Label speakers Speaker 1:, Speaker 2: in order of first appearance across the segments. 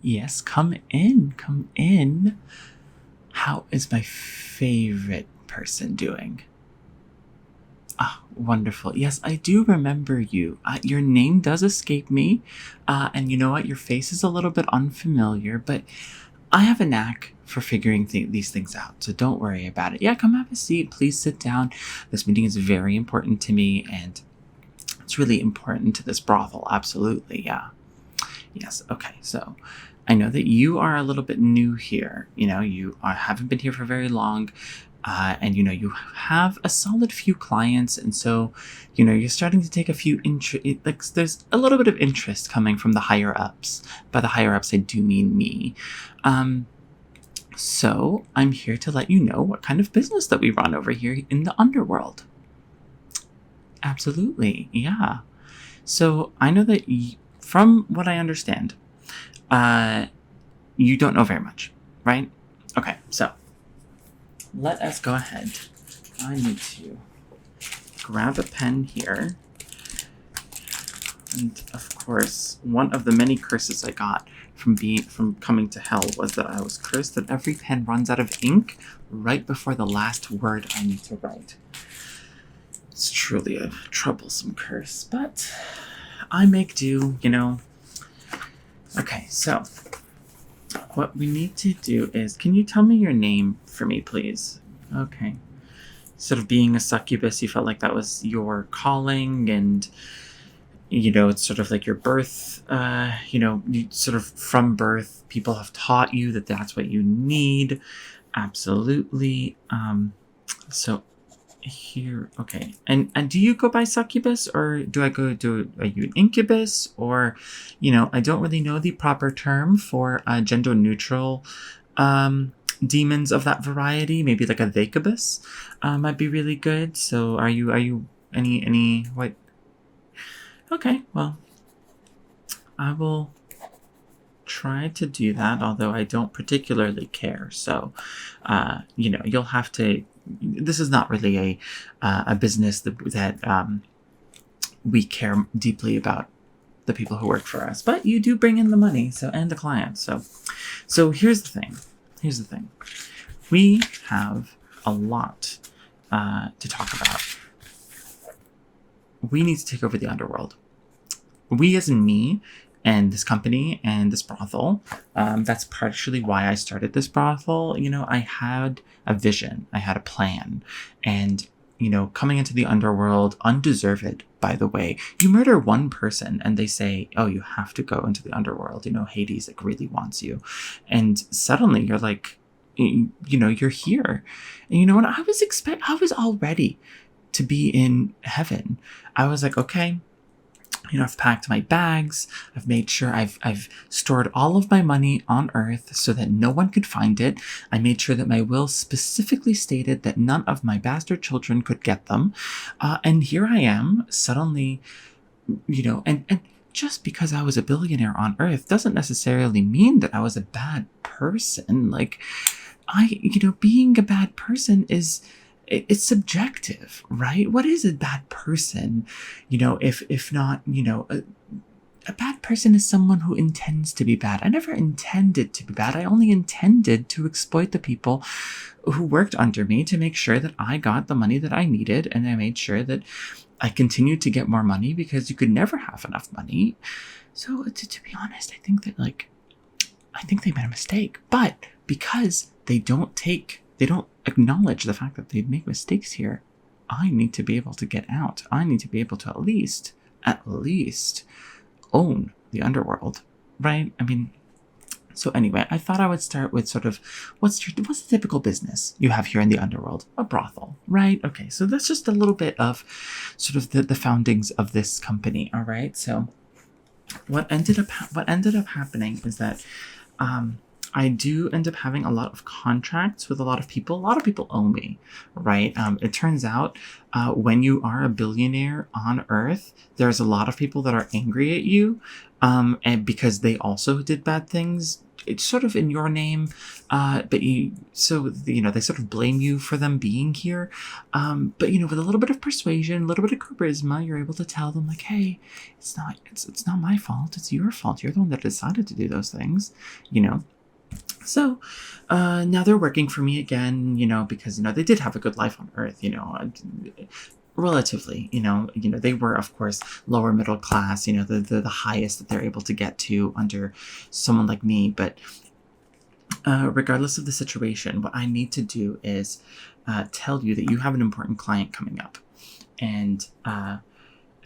Speaker 1: Yes, come in, come in. How is my favorite person doing? Ah, wonderful. Yes, I do remember you. Your name does escape me. And you know what? Your face is a little bit unfamiliar, but I have a knack for figuring these things out. So don't worry about it. Yeah, come have a seat. Please sit down. This meeting is very important to me, and it's really important to this brothel. Absolutely. Yeah. Yes. Okay. So I know that you are a little bit new here. Haven't been here for very long. And you have a solid few clients, and so you're starting to take a few like there's a little bit of interest coming from the higher ups. By the higher ups I do mean me. So I'm here to let you know what kind of business that we run over here in the underworld. Absolutely, yeah. So I know that from what I understand, you don't know very much, right? Okay, so let us go ahead. I need to grab a pen here. And of course, one of the many curses I got from coming to hell was that I was cursed that every pen runs out of ink right before the last word I need to write. It's truly a troublesome curse, but I make do, Okay, so what we need to do is, can you tell me your name for me, please? Okay. Sort of being a succubus, you felt like that was your calling, and, it's sort of like your birth, you sort of from birth, people have taught you that that's what you need. Absolutely. So here, okay. And do you go by succubus, or are you an incubus, or, I don't really know the proper term for gender neutral demons of that variety. Maybe like a vacubus might be really good. So are you any what? Okay, well, I will try to do that, although I don't particularly care. So, you'll have to. This is not really a business that we care deeply about the people who work for us, but you do bring in the money, and the clients. So here's the thing. We have a lot to talk about. We need to take over the underworld. We, as in me, and this company and this brothel. That's partially why I started this brothel. I had a vision, I had a plan, and coming into the underworld, undeserved, by the way. You murder one person and they say, oh, you have to go into the underworld. Hades really wants you, and suddenly you're like, you're here. And when I was all ready to be in heaven. I was like, okay. I've packed my bags. I've made sure I've stored all of my money on Earth so that no one could find it. I made sure that my will specifically stated that none of my bastard children could get them. And here I am suddenly, and just because I was a billionaire on Earth doesn't necessarily mean that I was a bad person. Like, being a bad person it's subjective, right? What is a bad person? If not, a bad person is someone who intends to be bad. I never intended to be bad. I only intended to exploit the people who worked under me to make sure that I got the money that I needed. And I made sure that I continued to get more money because you could never have enough money. So to be honest, I think they made a mistake, but because they don't acknowledge the fact that they make mistakes here, I need to be able to get out. I need to be able to at least own the underworld, right? So anyway, I thought I would start with sort of what's the typical business you have here in the underworld? A brothel, right? Okay, so that's just a little bit of sort of the foundings of this company. All right, so what ended up happening is that I do end up having a lot of contracts with a lot of people. A lot of people owe me, right? It turns out when you are a billionaire on Earth, there's a lot of people that are angry at you, and because they also did bad things it's sort of in your name, but they sort of blame you for them being here. But with a little bit of persuasion, a little bit of charisma, you're able to tell them like, hey, it's not my fault. It's your fault. You're the one that decided to do those things, So now they're working for me again, because, they did have a good life on Earth, relatively, they were, of course, lower middle class, the highest that they're able to get to under someone like me. But regardless of the situation, what I need to do is tell you that you have an important client coming up. And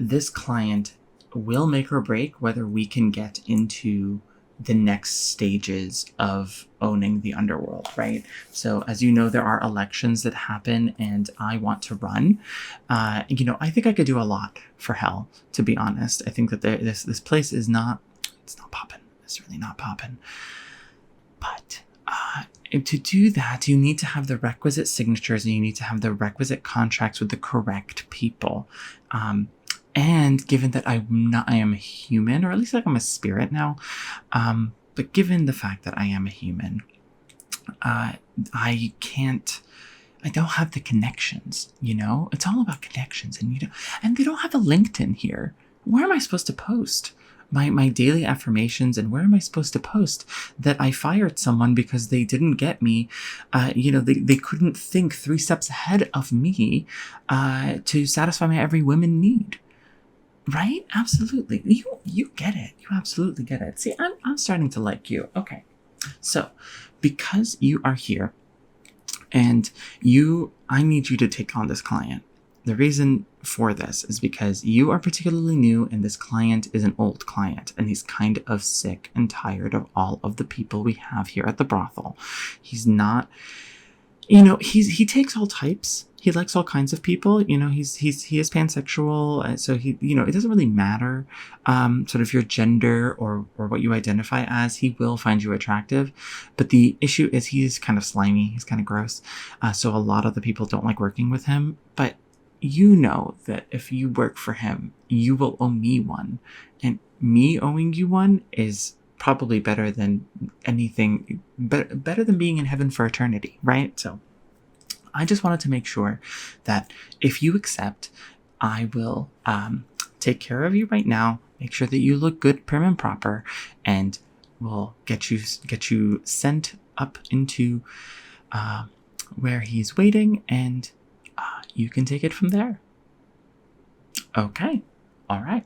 Speaker 1: this client will make or break whether we can get into the next stages of owning the underworld, right? So as you know, there are elections that happen and I want to run. I think I could do a lot for Hell, to be honest. I think that this place is not popping. It's really not popping. But to do that, you need to have the requisite signatures and you need to have the requisite contracts with the correct people. And given that I am a human, or at least like I'm a spirit now, but given the fact that I am a human, I don't have the connections, It's all about connections, and they don't have a LinkedIn here. Where am I supposed to post my daily affirmations, and where am I supposed to post that I fired someone because they didn't get me? They couldn't think 3 steps ahead of me to satisfy my every woman need. Right? Absolutely. You get it. You absolutely get it. See, I'm starting to like you. Okay. So, because you are here and I need you to take on this client. The reason for this is because you are particularly new and this client is an old client and he's kind of sick and tired of all of the people we have here at the brothel. He's not, he takes all types. He likes all kinds of people, he is pansexual. So it doesn't really matter, sort of your gender or what you identify as. He will find you attractive, but the issue is he's kind of slimy. He's kind of gross. So a lot of the people don't like working with him, but that if you work for him, you will owe me one, and me owing you one is probably better than anything, better than being in heaven for eternity. Right? So I just wanted to make sure that if you accept, I will take care of you right now, make sure that you look good, prim and proper, and we'll get you sent up into where he's waiting, and you can take it from there. Okay. All right.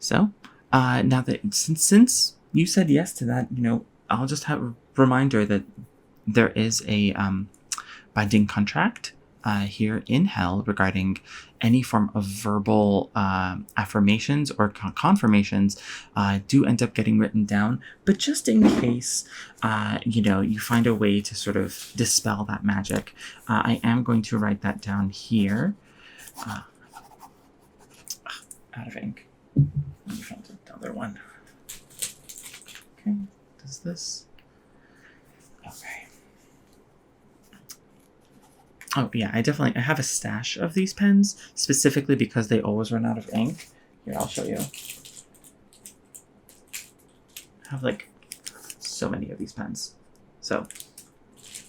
Speaker 1: So now that since you said yes to that, I'll just have a reminder that there is a binding contract here in Hell regarding any form of verbal affirmations or confirmations do end up getting written down. But just in case, you find a way to sort of dispel that magic, I am going to write that down here. Out of ink. Let me find another one. Okay, does this? Okay. Oh, yeah, I have a stash of these pens, specifically because they always run out of ink. Here, I'll show you. I have, so many of these pens. So,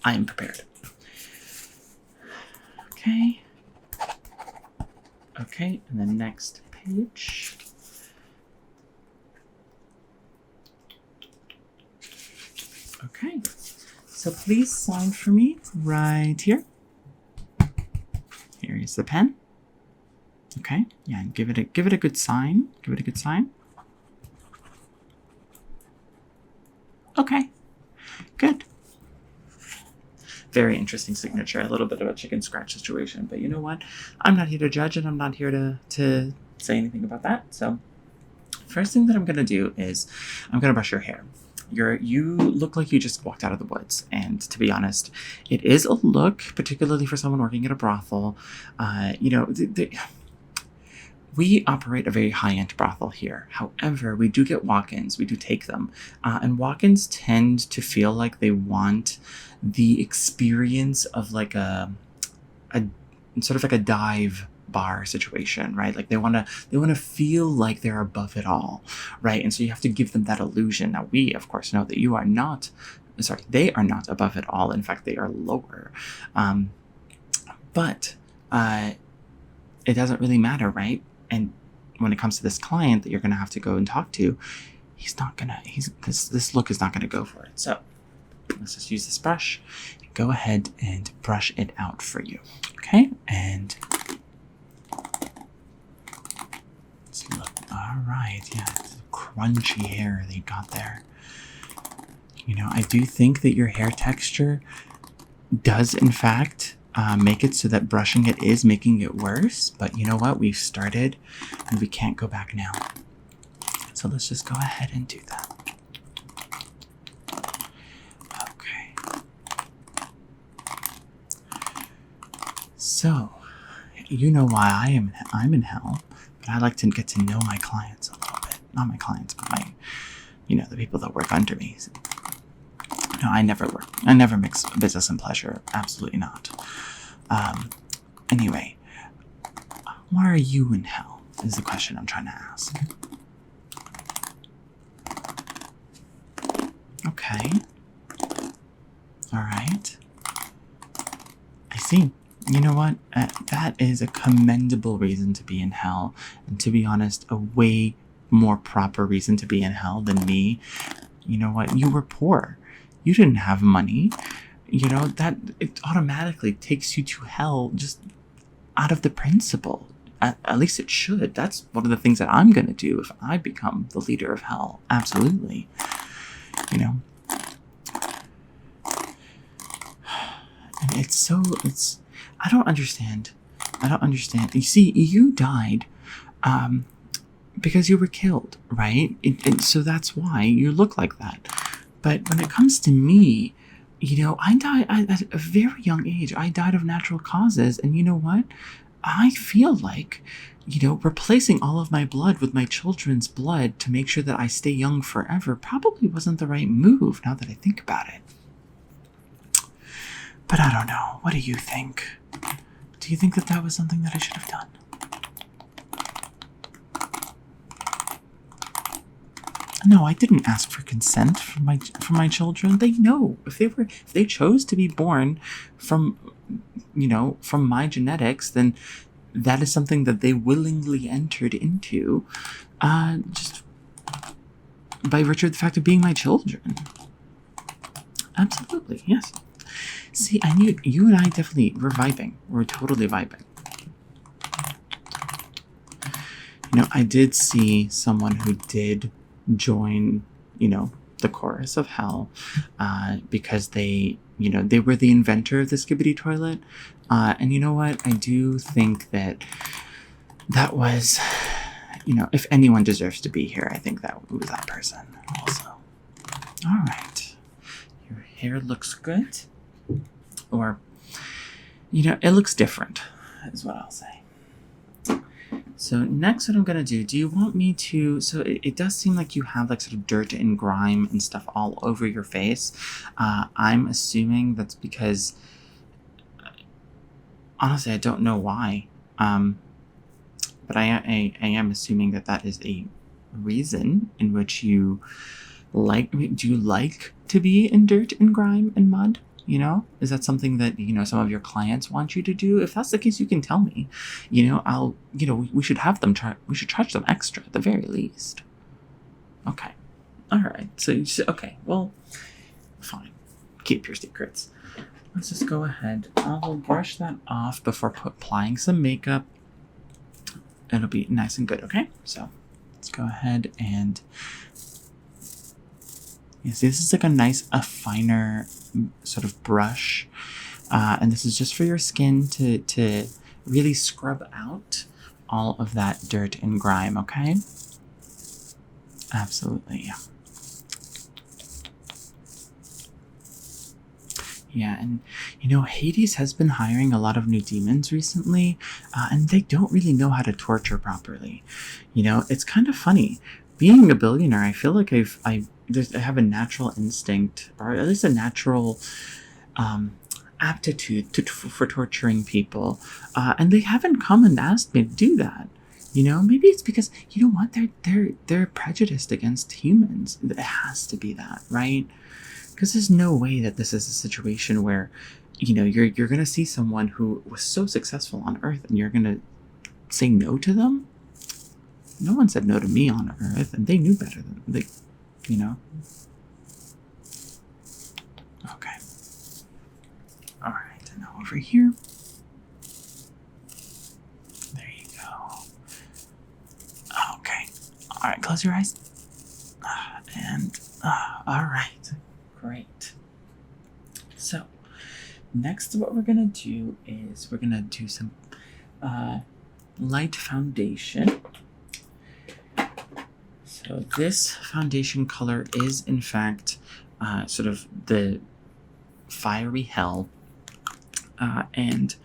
Speaker 1: I am prepared. Okay. Okay, and then next page. Okay. So, please sign for me right here. Here is the pen. Okay, yeah, and give it a good sign. Give it a good sign. Okay, good. Very interesting signature. A little bit of a chicken scratch situation, but you know what? I'm not here to judge, and I'm not here to say anything about that. So, first thing that I'm gonna do is I'm gonna brush your hair. You look like you just walked out of the woods, and to be honest, it is a look, particularly for someone working at a brothel. We operate a very high-end brothel here. However, we do get walk-ins. We do take them, and walk-ins tend to feel like they want the experience of like a sort of like a dive bar situation, right? Like they want to feel like they're above it all, right? And so you have to give them that illusion. Now we, of course, know that they are not above it all. In fact, they are lower. But it doesn't really matter, right? And when it comes to this client that you're going to have to go and talk to, this look is not going to go for it. So let's just use this brush and go ahead and brush it out for you. Okay. And let's look. All right. Yeah. Crunchy hair that you got there. You know, I do think that your hair texture does in fact make it so that brushing it is making it worse. But you know what? We've started and we can't go back now. So let's just go ahead and do that. Okay. So, you know why I'm in hell, but I like to get to know my clients a little bit. Not my clients, but the people that work under me. No, I never mix business and pleasure. Absolutely not. Anyway, why are you in hell is the question I'm trying to ask. Okay. All right. I see. You know what? That is a commendable reason to be in hell. And to be honest, a way more proper reason to be in hell than me. You know what? You were poor. You didn't have money. You know, that it automatically takes you to hell just out of the principle. At least it should. That's one of the things that I'm going to do if I become the leader of hell. Absolutely. You know, and I don't understand. You see, you died because you were killed, right? And so that's why you look like that. But when it comes to me, you know, I died at a very young age. I died of natural causes. And you know what? I feel like, you know, replacing all of my blood with my children's blood to make sure that I stay young forever probably wasn't the right move now that I think about it. But I don't know. What do you think? Do you think that that was something that I should have done? No, I didn't ask for consent from my children. They know if they chose to be born from my genetics, then that is something that they willingly entered into, just by virtue of the fact of being my children. Absolutely, yes. See, I knew you and I definitely were vibing. We're totally vibing. You know, I did see someone who did join, the chorus of hell, because they were the inventor of the Skibidi toilet. And you know what? I do think that was, if anyone deserves to be here, I think that was that person also. All right. Your hair looks good. Or, it looks different, is what I'll say. So next what I'm going to do you want me to, so it does seem like you have like sort of dirt and grime and stuff all over your face. I'm assuming that's because, honestly, I don't know why. But I am assuming that is a reason in which you do you like to be in dirt and grime and mud? Is that something that, some of your clients want you to do? If that's the case, you can tell me. We should have them we should charge them extra at the very least. Okay. All right. So, okay. Well, fine. Keep your secrets. Let's just go ahead. I'll brush that off before applying some makeup. It'll be nice and good, okay? So, let's go ahead and... Yeah, see, this is like a finer sort of brush. And this is just for your skin to really scrub out all of that dirt and grime, okay? Absolutely, yeah. Yeah, and Hades has been hiring a lot of new demons recently, and they don't really know how to torture properly. It's kind of funny. Being a billionaire, I feel like I have a natural instinct, or at least a natural aptitude for torturing people, and they haven't come and asked me to do that. Maybe it's because you know what, they're prejudiced against humans. It has to be that, right? Because there's no way that this is a situation where you're gonna see someone who was so successful on Earth and you're gonna say no to them. No one said no to me on Earth, and they knew better than they. Okay. All right, and now over here. There you go. Okay. All right, close your eyes. All right. Great. So, next what we're going to do is we're going to do some light foundation. So this foundation color is, in fact, sort of the fiery hell. And,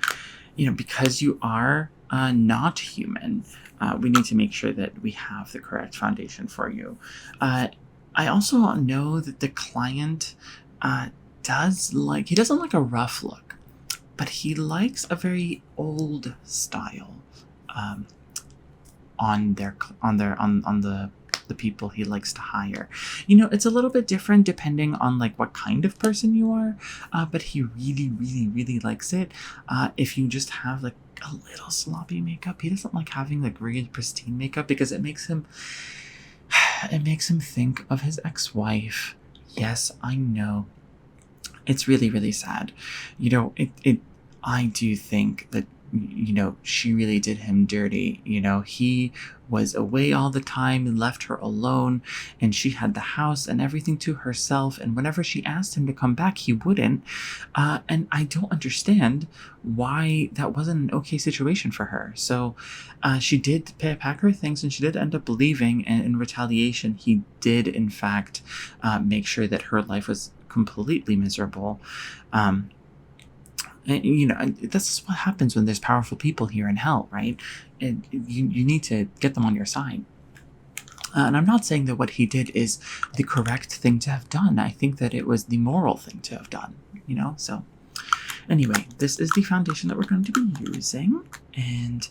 Speaker 1: because you are not human, we need to make sure that we have the correct foundation for you. I also know that the client he doesn't like a rough look, but he likes a very old style on the people he likes to hire. It's a little bit different depending on what kind of person you are, but he really, really, really likes it. If you just have a little sloppy makeup, he doesn't like having really pristine makeup because it makes him think of his ex-wife. Yes, I know. It's really, really sad. I do think that she really did him dirty. He was away all the time and left her alone, and she had the house and everything to herself, and whenever she asked him to come back, he wouldn't. And I don't understand why that wasn't an okay situation for her. So she did pack her things, and she did end up leaving, and in retaliation, he did, in fact, make sure that her life was completely miserable. And, this is what happens when there's powerful people here in hell, right? And you need to get them on your side. And I'm not saying that what he did is the correct thing to have done. I think that it was the moral thing to have done, So anyway, this is the foundation that we're going to be using. And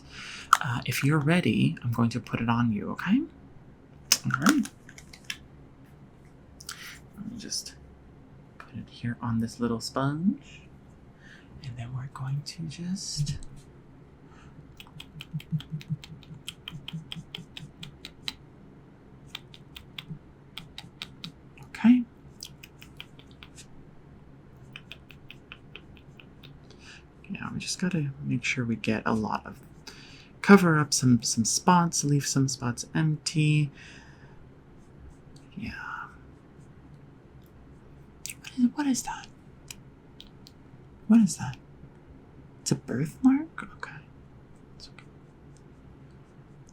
Speaker 1: if you're ready, I'm going to put it on you, okay? All right. Let me just put it here on this little sponge. And then we're going to just okay. Yeah, we just gotta make sure we get a lot of cover up some spots, leave some spots empty. Yeah. What is that? What is that? It's a birthmark? Okay. It's okay.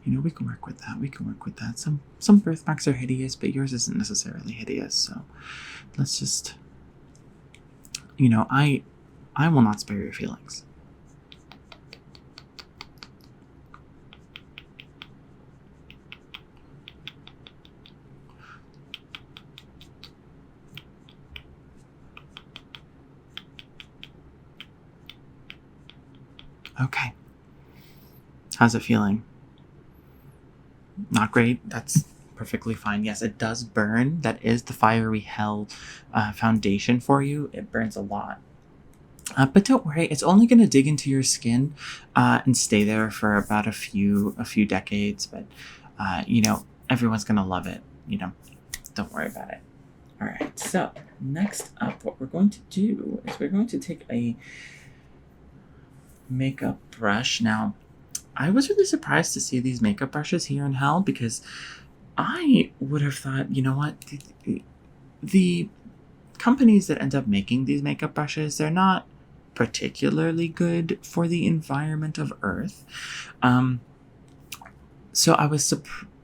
Speaker 1: We can work with that. Some birthmarks are hideous, but yours isn't necessarily hideous, so let's just I will not spare your feelings. Okay. How's it feeling? Not great? That's perfectly fine. Yes, it does burn. That is the fiery hell foundation for you. It burns a lot. But don't worry, it's only going to dig into your skin and stay there for about a few decades. But, everyone's going to love it. Don't worry about it. All right. So next up, what we're going to do is we're going to take a makeup brush. Now, I was really surprised to see these makeup brushes here in hell because I would have thought, the companies that end up making these makeup brushes, they're not particularly good for the environment of Earth. So I was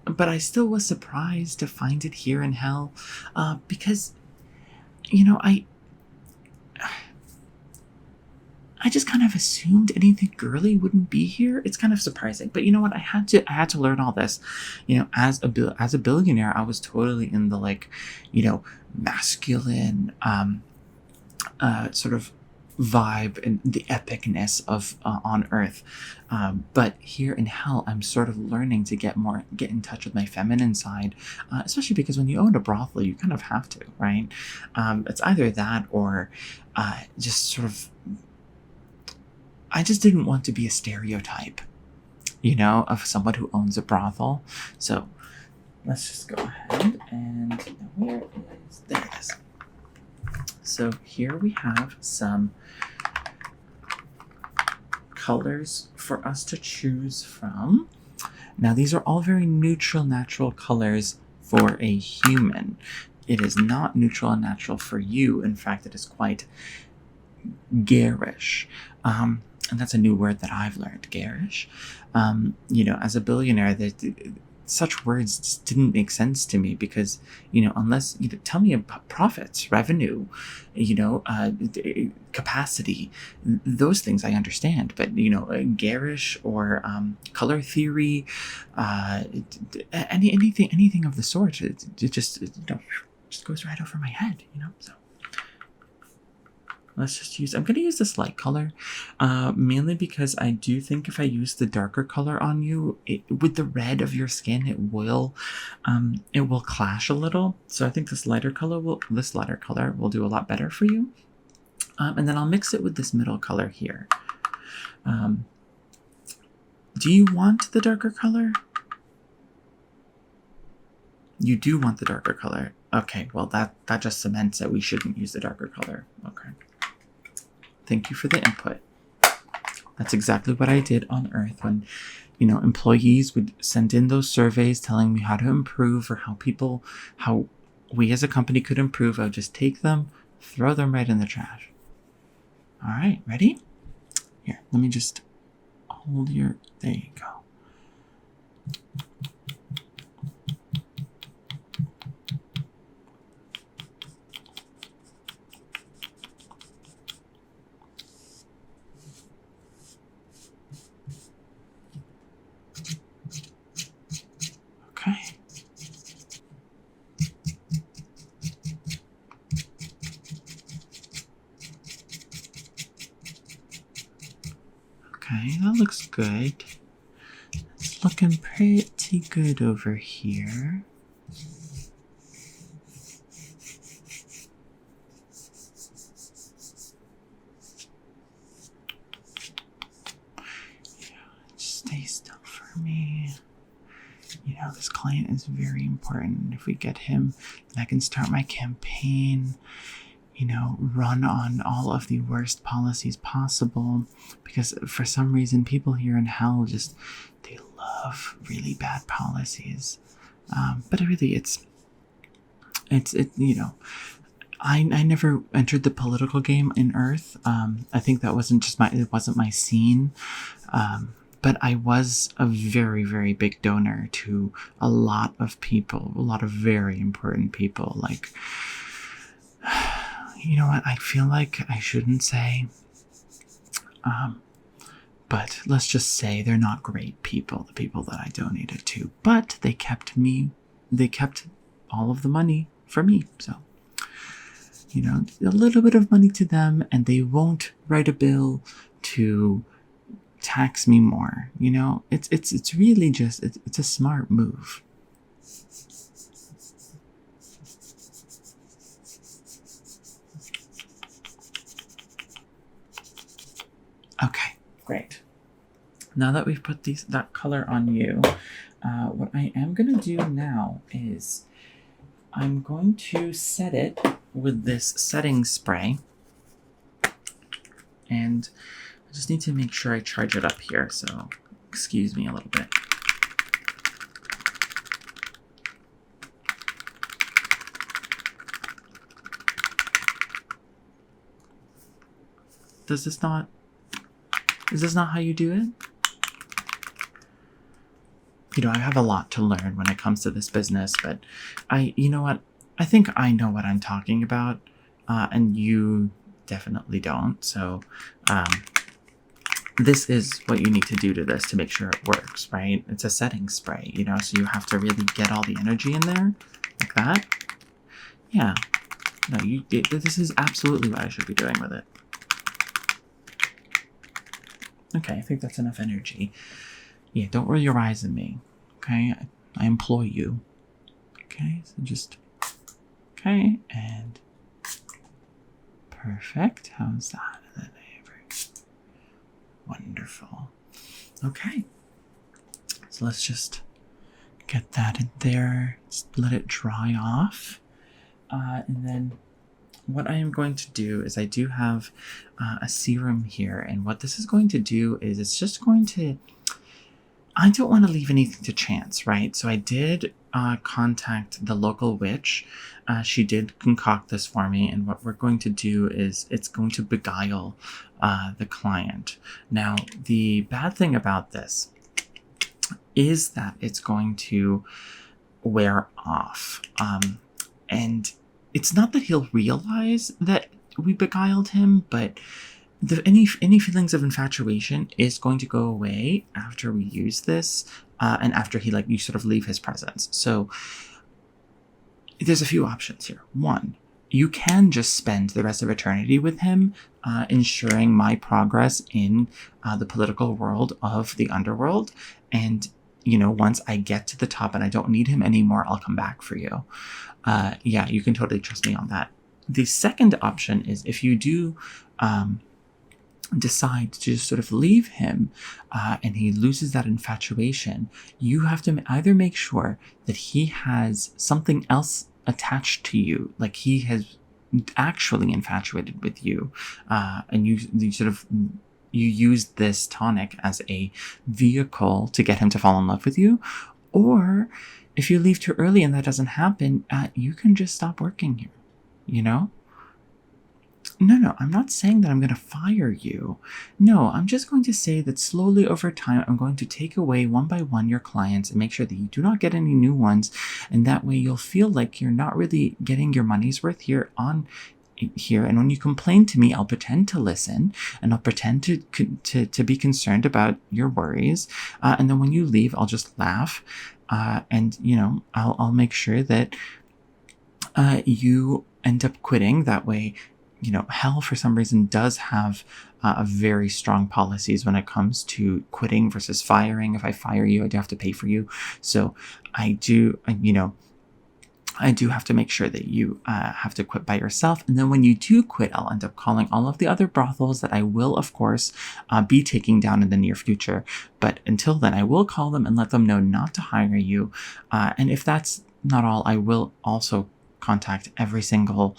Speaker 1: but I still was surprised to find it here in hell because, I just kind of assumed anything girly wouldn't be here. It's kind of surprising, but you know what? I had to learn all this. As a billionaire, I was totally in the masculine, sort of vibe and the epicness of on Earth, but here in hell, I'm sort of learning to get in touch with my feminine side, especially because when you own a brothel, you kind of have to, right? It's either that or just sort of. I just didn't want to be a stereotype, of someone who owns a brothel. So let's just go ahead and there it is. So here we have some colors for us to choose from. Now these are all very neutral, natural colors for a human. It is not neutral and natural for you. In fact, it is quite garish. And that's a new word that I've learned, garish. As a billionaire, such words just didn't make sense to me because, unless tell me about profits, revenue, capacity, those things I understand. But, garish or color theory, anything of the sort, it just goes right over my head, so. I'm going to use this light color, mainly because I do think if I use the darker color on you, with the red of your skin, it will clash a little. So I think this lighter color will do a lot better for you. And then I'll mix it with this middle color here. Do you want the darker color? You do want the darker color. Okay, well that just cements that we shouldn't use the darker color. Okay. Thank you for the input. That's exactly what I did on Earth when, employees would send in those surveys telling me how to improve or how we as a company could improve. I would just take them, throw them right in the trash. All right, ready? Here, let me just hold there you go. Okay, that looks good. It's looking pretty good over here. Just stay still for me. This client is very important. If we get him, then I can start my campaign. Run on all of the worst policies possible, because for some reason people here in hell they love really bad policies. But really I never entered the political game in Earth. I think that it wasn't my scene. But I was a very, very big donor to a lot of people, a lot of very important people. Like, you know what? I feel like I shouldn't say, but let's just say they're not great people, the people that I donated to. But they kept all of the money for me. So, a little bit of money to them, and they won't write a bill to tax me more. It's really just it's a smart move. Okay, great. Now that we've put that color on you, what I am going to do now is I'm going to set it with this setting spray. And I just need to make sure I charge it up here, so excuse me a little bit. Is this not how you do it? I have a lot to learn when it comes to this business, but you know what? I think I know what I'm talking about, and you definitely don't. So, this is what you need to do to this to make sure it works, right? It's a setting spray, so you have to really get all the energy in there, like that. Yeah. No, this is absolutely what I should be doing with it. Okay, I think that's enough energy. Yeah, don't roll your eyes at me. Okay, I implore you. Okay, so just... Okay, and... Perfect. How's that? Wonderful. Okay. So let's just get that in there. Just let it dry off. And then what I am going to do is I do have a serum here. And what this is going to do is it's just going to... I don't want to leave anything to chance, right? So I did contact the local witch. She did concoct this for me. And what we're going to do is it's going to beguile the client. Now, the bad thing about this is that it's going to wear off. And it's not that he'll realize that we beguiled him, but any feelings of infatuation is going to go away after we use this, and after you sort of leave his presence. So there's a few options here. One, you can just spend the rest of eternity with him, ensuring my progress in the political world of the underworld. And, once I get to the top and I don't need him anymore, I'll come back for you. Yeah, you can totally trust me on that. The second option is if you do decide to just sort of leave him and he loses that infatuation, you have to either make sure that he has something else attached to you, like he has actually infatuated with you, and you use this tonic as a vehicle to get him to fall in love with you. Or if you leave too early and that doesn't happen, you can just stop working here, No, I'm not saying that I'm going to fire you. No, I'm just going to say that slowly over time, I'm going to take away one by one your clients and make sure that you do not get any new ones. And that way you'll feel like you're not really getting your money's worth here. And when you complain to me, I'll pretend to listen and I'll pretend to be concerned about your worries. And then when you leave, I'll just laugh. And I'll make sure that you end up quitting. That way, Hell for some reason does have a very strong policies when it comes to quitting versus firing. If I fire you, I do have to pay for you. So I do have to make sure that you have to quit by yourself. And then when you do quit, I'll end up calling all of the other brothels that I will, of course, be taking down in the near future. But until then, I will call them and let them know not to hire you. And if that's not all, I will also contact every single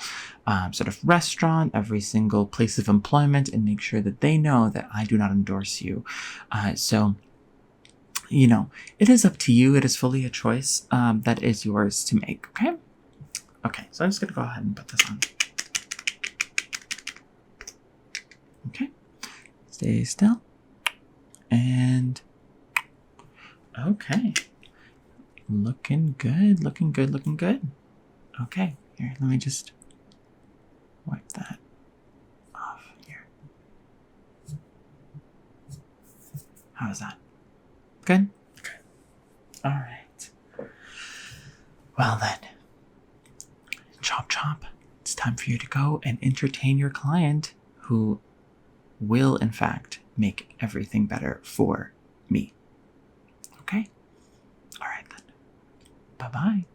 Speaker 1: sort of restaurant, every single place of employment, and make sure that they know that I do not endorse you. So it is up to you. It is fully a choice that is yours to make. Okay? Okay, so I'm just going to go ahead and put this on. Okay. Stay still. And okay. Looking good, looking good, looking good. Okay, here, let me just wipe that off here. How's that? Good? Good. All right. Well then, chop chop. It's time for you to go and entertain your client who will, in fact, make everything better for me. Okay? All right then. Bye-bye.